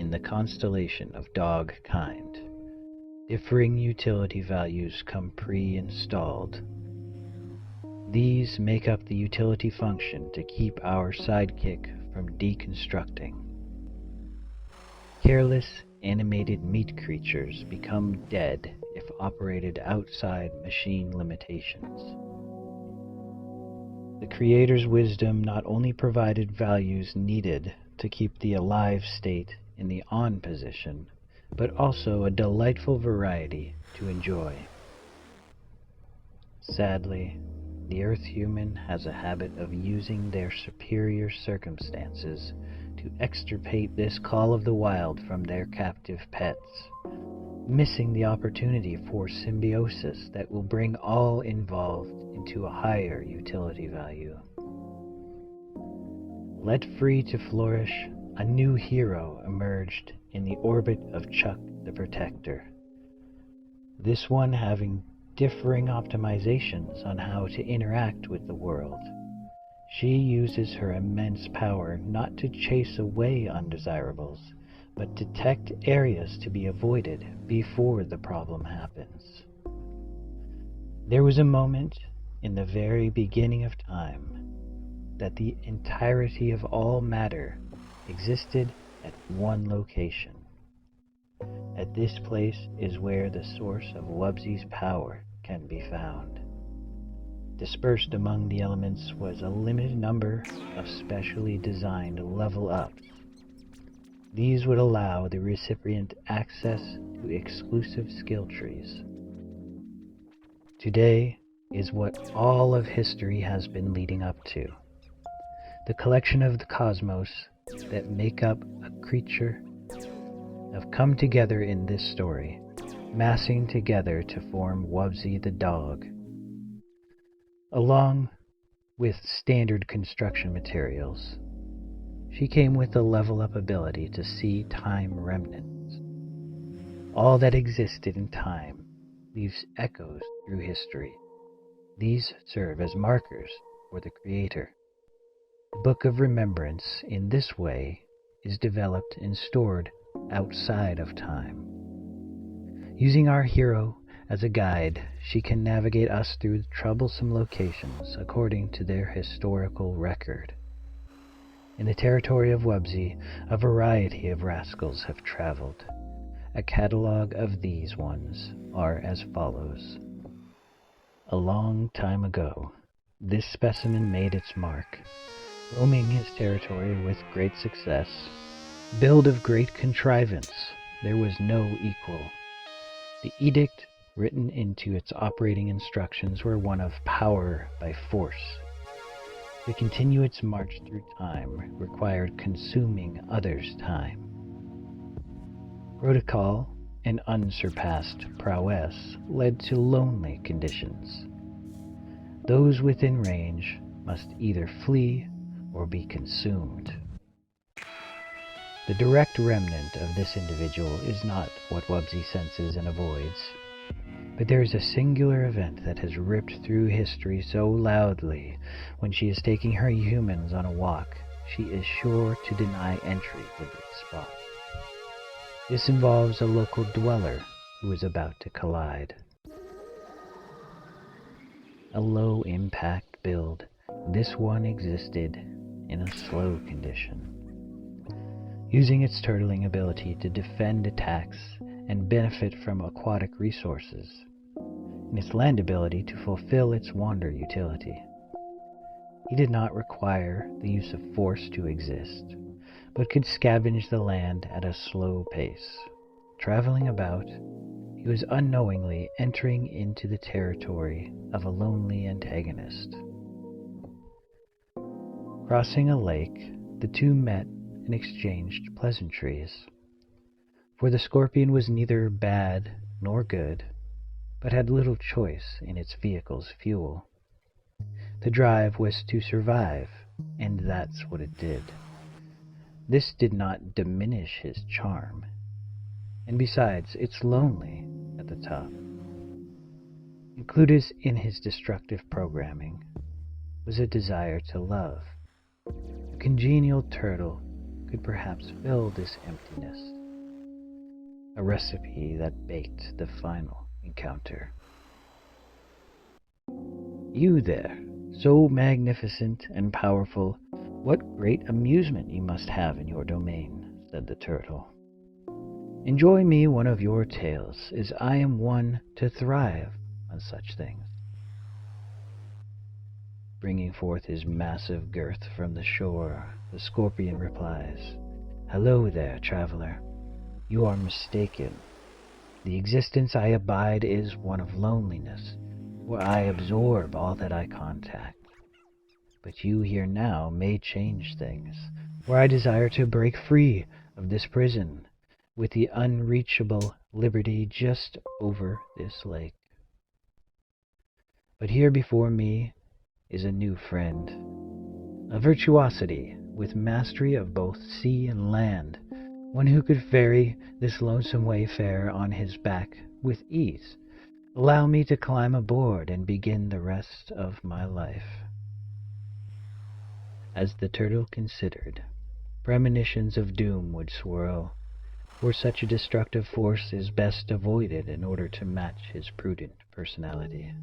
in the constellation of dog kind. Differing utility values come pre-installed. These make up the utility function to keep our sidekick from deconstructing. Careless, animated meat creatures become dead if operated outside machine limitations. The Creator's wisdom not only provided values needed to keep the alive state in the on position, but also a delightful variety to enjoy. Sadly, the Earth human has a habit of using their superior circumstances to extirpate this call of the wild from their captive pets, missing the opportunity for symbiosis that will bring all involved into a higher utility value. Let free to flourish, a new hero emerged in the orbit of Chuck the Protector. This one having differing optimizations on how to interact with the world. She uses her immense power not to chase away undesirables, but detect areas to be avoided before the problem happens. There was a moment in the very beginning of time that the entirety of all matter existed at one location. At this place is where the source of Wubbzy's power can be found. Dispersed among the elements was a limited number of specially designed level-ups. These would allow the recipient access to exclusive skill trees. Today is what all of history has been leading up to. The collection of the cosmos that make up a creature have come together in this story, massing together to form Wubbzy the dog. Along with standard construction materials, she came with the level-up ability to see time remnants. All that existed in time leaves echoes through history. These serve as markers for the Creator. The Book of Remembrance, in this way, is developed and stored outside of time. Using our hero as a guide, she can navigate us through troublesome locations according to their historical record. In the territory of Wubbzy, a variety of rascals have traveled. A catalog of these ones are as follows. A long time ago, this specimen made its mark, roaming his territory with great success. Build of great contrivance, there was no equal. The edict written into its operating instructions were one of power by force. To continue its march through time required consuming others' time. Protocol and unsurpassed prowess led to lonely conditions. Those within range must either flee or be consumed. The direct remnant of this individual is not what Wubbzy senses and avoids, but there is a singular event that has ripped through history so loudly. When she is taking her humans on a walk, she is sure to deny entry to this spot. This involves a local dweller who is about to collide. A low-impact build, this one existed in a slow condition, using its turtling ability to defend attacks and benefit from aquatic resources, and its land ability to fulfill its wander utility. He did not require the use of force to exist, but could scavenge the land at a slow pace. Traveling about, he was unknowingly entering into the territory of a lonely antagonist. Crossing a lake, the two met and exchanged pleasantries. For the scorpion was neither bad nor good, but had little choice in its vehicle's fuel. The drive was to survive, and that's what it did. This did not diminish his charm, and besides, it's lonely at the top. Included in his destructive programming was a desire to love. A congenial turtle could perhaps fill this emptiness. a recipe that baked the final encounter. "You there, so magnificent and powerful, what great amusement you must have in your domain," said the turtle. "Enjoy me one of your tales, as I am one to thrive on such things." Bringing forth his massive girth from the shore, the scorpion replies, "Hello there, traveler. You are mistaken. The existence I abide is one of loneliness, where I absorb all that I contact. But you here now may change things, where I desire to break free of this prison, with the unreachable liberty just over this lake. But here before me is a new friend, a virtuosity with mastery of both sea and land, one who could ferry this lonesome wayfarer on his back with ease. Allow me to climb aboard and begin the rest of my life." As the turtle considered, premonitions of doom would swirl, for such a destructive force is best avoided in order to match his prudent personality.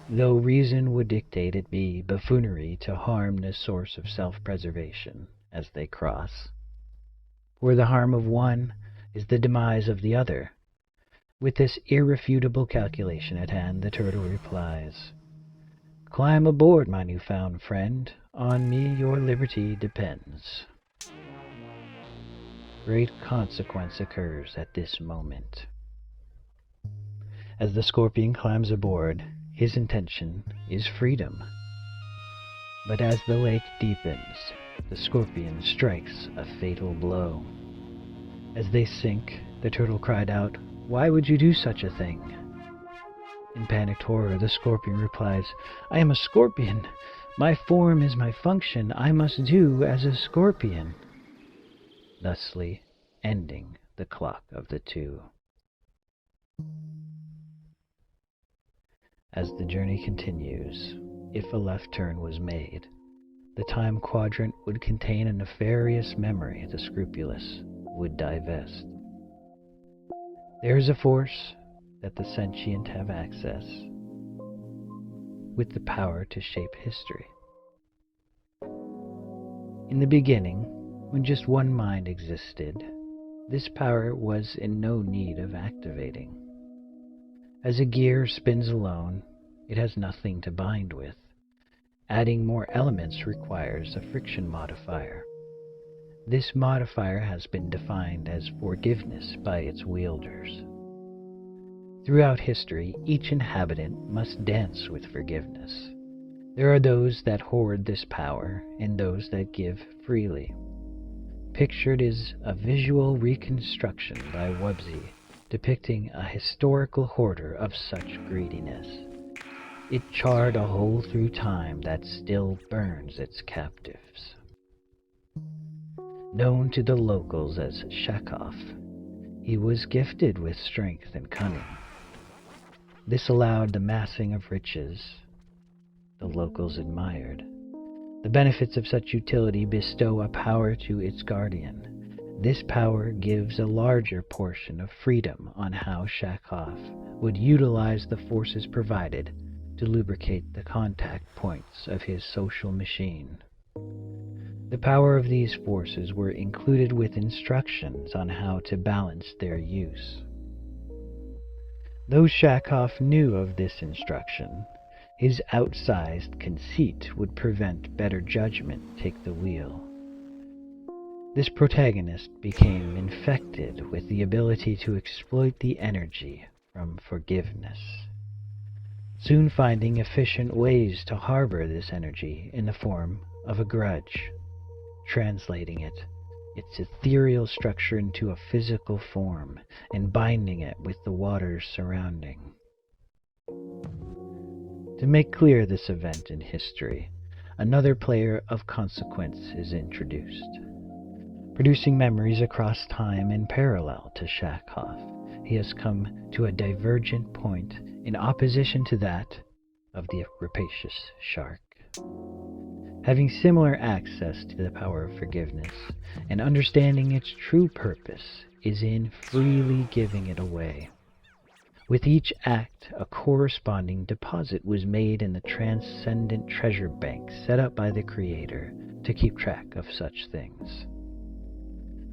Though reason would dictate it be buffoonery to harm this source of self-preservation as they cross. For the harm of one is the demise of the other. With this irrefutable calculation at hand, the turtle replies, "Climb aboard, my new-found friend. On me your liberty depends." Great consequence occurs at this moment. As the scorpion climbs aboard, his intention is freedom. But as the lake deepens, the scorpion strikes a fatal blow. As they sink, the turtle cried out, "Why would you do such a thing?" In panicked horror, the scorpion replies, "I am a scorpion. My form is my function. I must do as a scorpion," thusly ending the clock of the two. As the journey continues, if a left turn was made, the time quadrant would contain a nefarious memory the scrupulous would divest. There is a force that the sentient have access, with the power to shape history. In the beginning, when just one mind existed, this power was in no need of activating. As a gear spins alone, it has nothing to bind with. Adding more elements requires a friction modifier. This modifier has been defined as forgiveness by its wielders. Throughout history, each inhabitant must dance with forgiveness. There are those that hoard this power and those that give freely. Pictured is a visual reconstruction by Wubbzy depicting a historical hoarder of such greediness. It charred a hole through time that still burns its captives. Known to the locals as Shakov, he was gifted with strength and cunning. This allowed the massing of riches the locals admired. The benefits of such utility bestow a power to its guardian. This power gives a larger portion of freedom on how Shakov would utilize the forces provided to lubricate the contact points of his social machine. The power of these forces were included with instructions on how to balance their use. Though Shakov knew of this instruction, his outsized conceit would prevent better judgment take the wheel. This protagonist became infected with the ability to exploit the energy from forgiveness, soon finding efficient ways to harbor this energy in the form of a grudge, translating its ethereal structure into a physical form and binding it with the waters surrounding. To make clear this event in history, another player of consequence is introduced, producing memories across time in parallel to Shakov. He has come to a divergent point in opposition to that of the rapacious shark. Having similar access to the power of forgiveness and understanding its true purpose is in freely giving it away. With each act, a corresponding deposit was made in the transcendent treasure bank set up by the Creator to keep track of such things.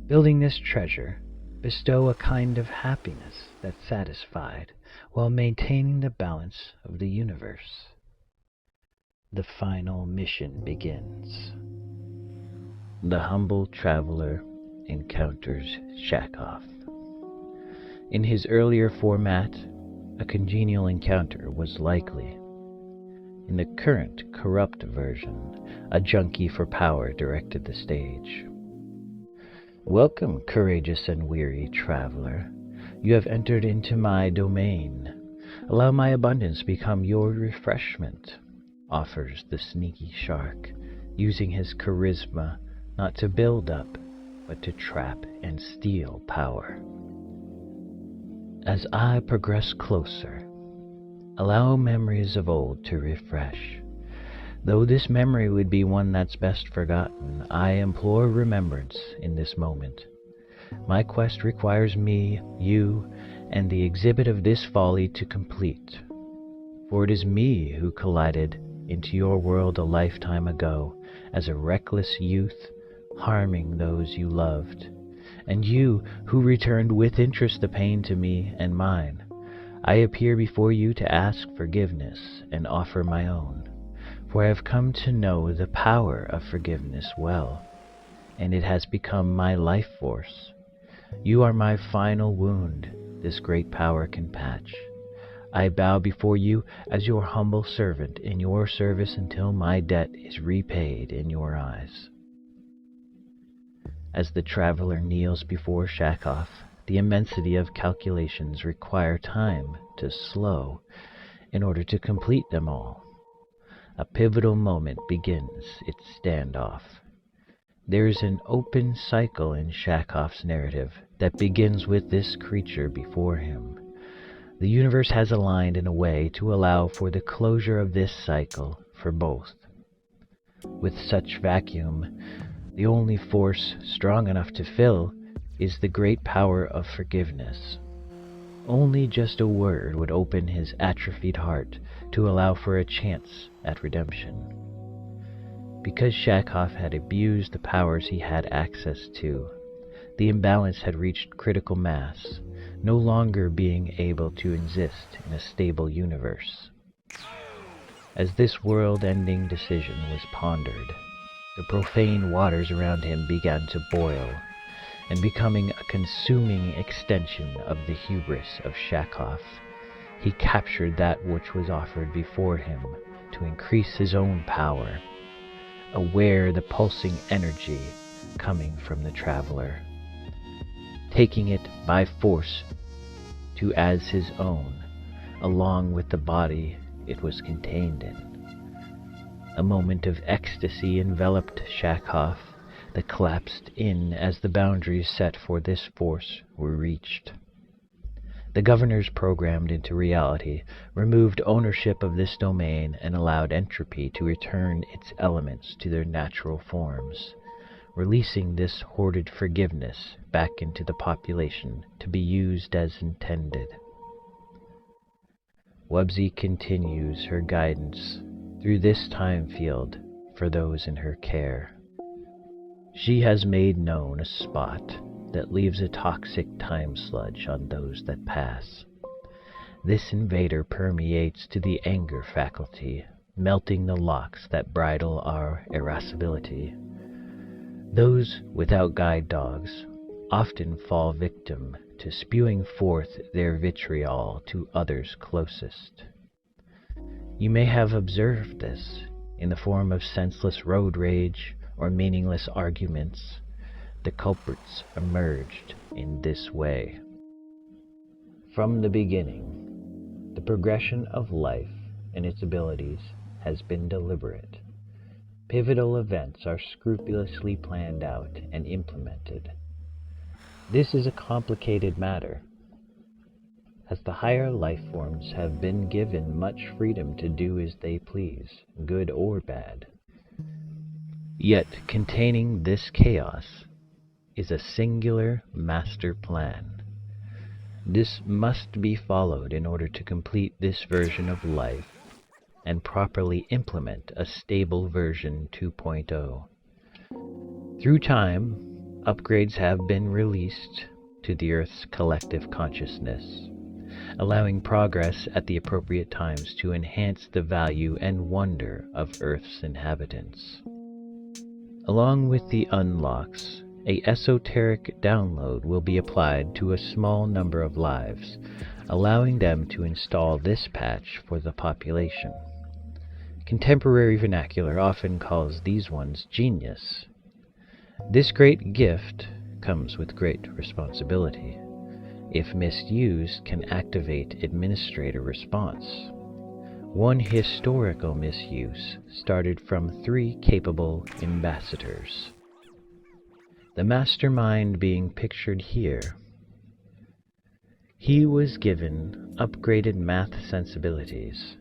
Building this treasure, bestow a kind of happiness that's satisfied while maintaining the balance of the universe. The final mission begins. The humble traveler encounters Shakov. In his earlier format, a congenial encounter was likely. In the current corrupt version, a junkie for power directed the stage. Welcome, courageous and weary traveler. You have entered into my domain. Allow my abundance become your refreshment, offers the sneaky shark, using his charisma not to build up, but to trap and steal power. As I progress closer, allow memories of old to refresh. Though this memory would be one that's best forgotten, I implore remembrance in this moment. My quest requires me, you, and the exhibit of this folly to complete. For it is me who collided into your world a lifetime ago as a reckless youth, harming those you loved, and you who returned with interest the pain to me and mine. I appear before you to ask forgiveness and offer my own, for I have come to know the power of forgiveness well, and it has become my life force. You are my final wound this great power can patch. I bow before you as your humble servant in your service until my debt is repaid in your eyes. As the traveler kneels before Shakov, the immensity of calculations require time to slow in order to complete them all. A pivotal moment begins its standoff. There is an open cycle in Shakov's narrative that begins with this creature before him. The universe has aligned in a way to allow for the closure of this cycle for both. With such vacuum, the only force strong enough to fill is the great power of forgiveness. Only just a word would open his atrophied heart to allow for a chance at redemption. Because Shakov had abused the powers he had access to, the imbalance had reached critical mass, no longer being able to exist in a stable universe. As this world-ending decision was pondered, the profane waters around him began to boil, and becoming a consuming extension of the hubris of Shakov, he captured that which was offered before him to increase his own power, aware the pulsing energy coming from the traveler, taking it by force to as his own, along with the body it was contained in. A moment of ecstasy enveloped Shakov that collapsed in as the boundaries set for this force were reached. The governors programmed into reality removed ownership of this domain and allowed entropy to return its elements to their natural forms, releasing this hoarded forgiveness back into the population to be used as intended. Wubbzy continues her guidance through this time field for those in her care. She has made known a spot that leaves a toxic time sludge on those that pass. This invader permeates to the anger faculty, melting the locks that bridle our irascibility. Those without guide dogs often fall victim to spewing forth their vitriol to others closest. You may have observed this in the form of senseless road rage or meaningless arguments. The culprits emerged in this way. From the beginning, the progression of life and its abilities has been deliberate. Pivotal events are scrupulously planned out and implemented. This is a complicated matter, as the higher life forms have been given much freedom to do as they please, good or bad. Yet containing this chaos is a singular master plan. This must be followed in order to complete this version of life and properly implement a stable version 2.0. Through time, upgrades have been released to the Earth's collective consciousness, allowing progress at the appropriate times to enhance the value and wonder of Earth's inhabitants. Along with the unlocks, a esoteric download will be applied to a small number of lives, allowing them to install this patch for the population. Contemporary vernacular often calls these ones genius. This great gift comes with great responsibility. If misused, can activate administrator response. One historical misuse started from 3 capable ambassadors. The mastermind being pictured here. He was given upgraded math sensibilities,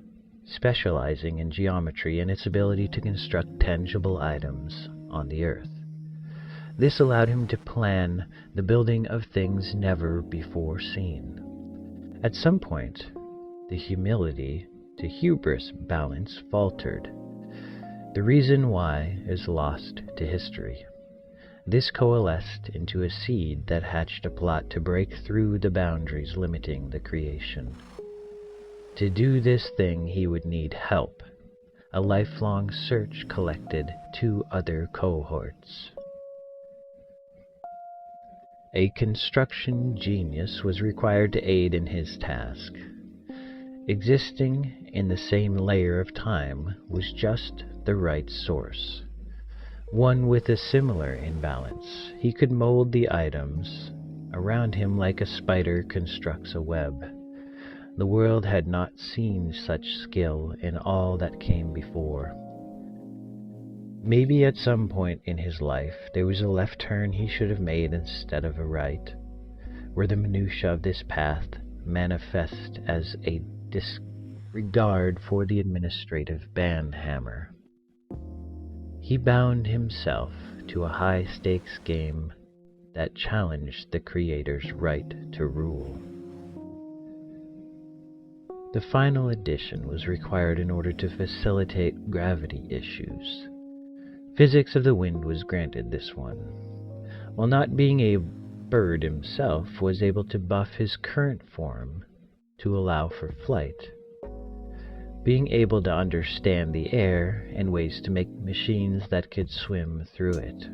specializing in geometry and its ability to construct tangible items on the Earth. This allowed him to plan the building of things never before seen. At some point, the humility to hubris balance faltered. The reason why is lost to history. This coalesced into a seed that hatched a plot to break through the boundaries limiting the creation. To do this thing he would need help. A lifelong search collected 2 other cohorts. A construction genius was required to aid in his task. Existing in the same layer of time was just the right source. One with a similar imbalance. He could mold the items around him like a spider constructs a web. The world had not seen such skill in all that came before. Maybe at some point in his life there was a left turn he should have made instead of a right, where the minutiae of this path manifest as a disregard for the administrative banhammer. He bound himself to a high-stakes game that challenged the Creator's right to rule. The final addition was required in order to facilitate gravity issues. Physics of the wind was granted this one. While not being a bird himself, was able to buff his current form to allow for flight. Being able to understand the air and ways to make machines that could swim through it.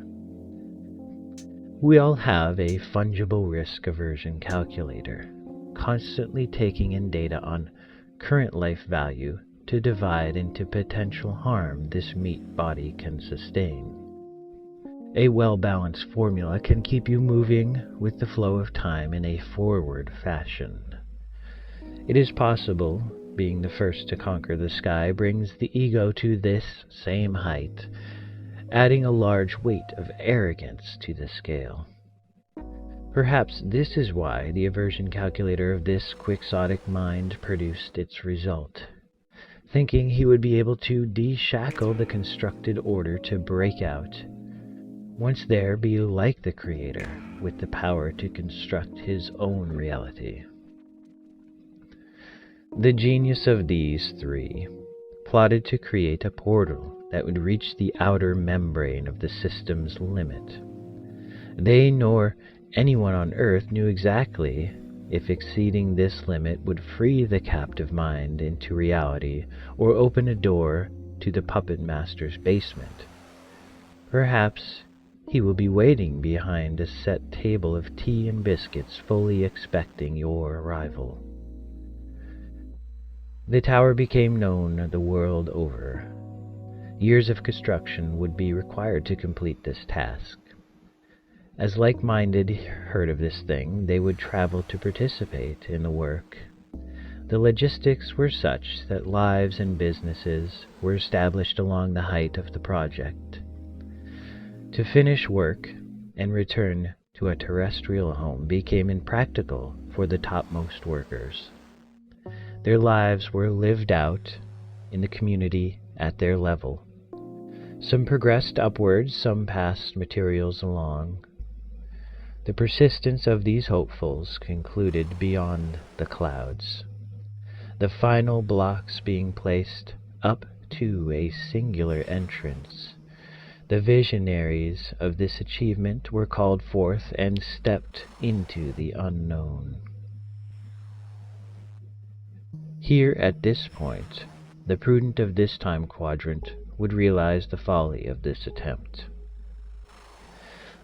We all have a fungible risk aversion calculator, constantly taking in data on current life value to divide into potential harm this meat body can sustain. A well-balanced formula can keep you moving with the flow of time in a forward fashion. It is possible, being the first to conquer the sky brings the ego to this same height, adding a large weight of arrogance to the scale. Perhaps this is why the aversion calculator of this quixotic mind produced its result, thinking he would be able to de-shackle the constructed order to break out. Once there, be like the Creator, with the power to construct his own reality. The genius of these 3 plotted to create a portal that would reach the outer membrane of the system's limit. They nor anyone on Earth knew exactly if exceeding this limit would free the captive mind into reality or open a door to the puppet master's basement. Perhaps he will be waiting behind a set table of tea and biscuits, fully expecting your arrival. The tower became known the world over. Years of construction would be required to complete this task. As like-minded heard of this thing, they would travel to participate in the work. The logistics were such that lives and businesses were established along the height of the project. To finish work and return to a terrestrial home became impractical for the topmost workers. Their lives were lived out in the community at their level. Some progressed upwards, some passed materials along. The persistence of these hopefuls concluded beyond the clouds, the final blocks being placed up to a singular entrance. The visionaries of this achievement were called forth and stepped into the unknown. Here, at this point, the prudent of this time quadrant would realize the folly of this attempt.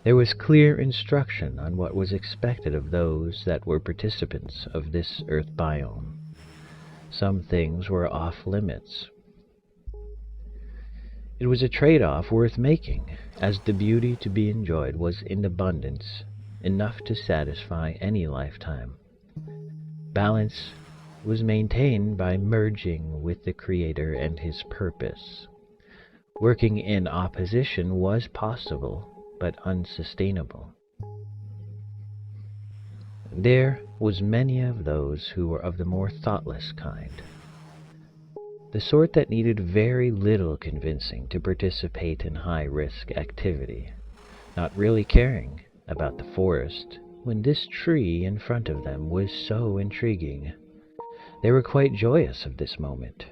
There was clear instruction on what was expected of those that were participants of this Earth biome. Some things were off limits. It was a trade-off worth making, as the beauty to be enjoyed was in abundance, enough to satisfy any lifetime. Balance was maintained by merging with the Creator and His purpose. Working in opposition was possible, but unsustainable. There was many of those who were of the more thoughtless kind, the sort that needed very little convincing to participate in high-risk activity, not really caring about the forest when this tree in front of them was so intriguing. They were quite joyous of this moment,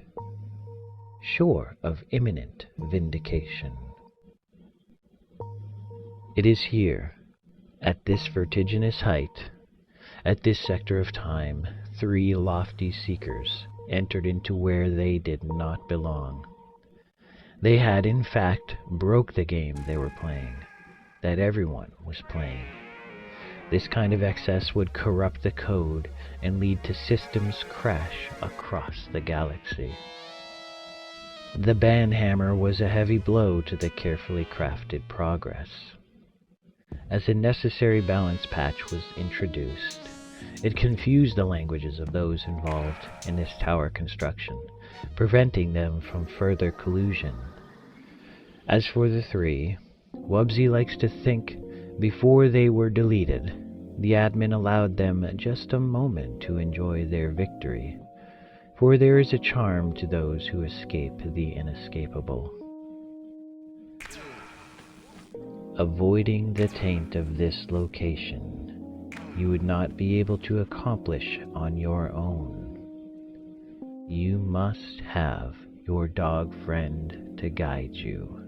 sure of imminent vindication. It is here, at this vertiginous height, at this sector of time, 3 lofty seekers entered into where they did not belong. They had, in fact, broke the game they were playing, that everyone was playing. This kind of excess would corrupt the code and lead to systems crash across the galaxy. The banhammer was a heavy blow to the carefully crafted progress. As a necessary balance patch was introduced, it confused the languages of those involved in this tower construction, preventing them from further collusion. As for the 3, Wubbzy likes to think before they were deleted, the admin allowed them just a moment to enjoy their victory, for there is a charm to those who escape the inescapable. Avoiding the taint of this location, you would not be able to accomplish on your own. You must have your dog friend to guide you.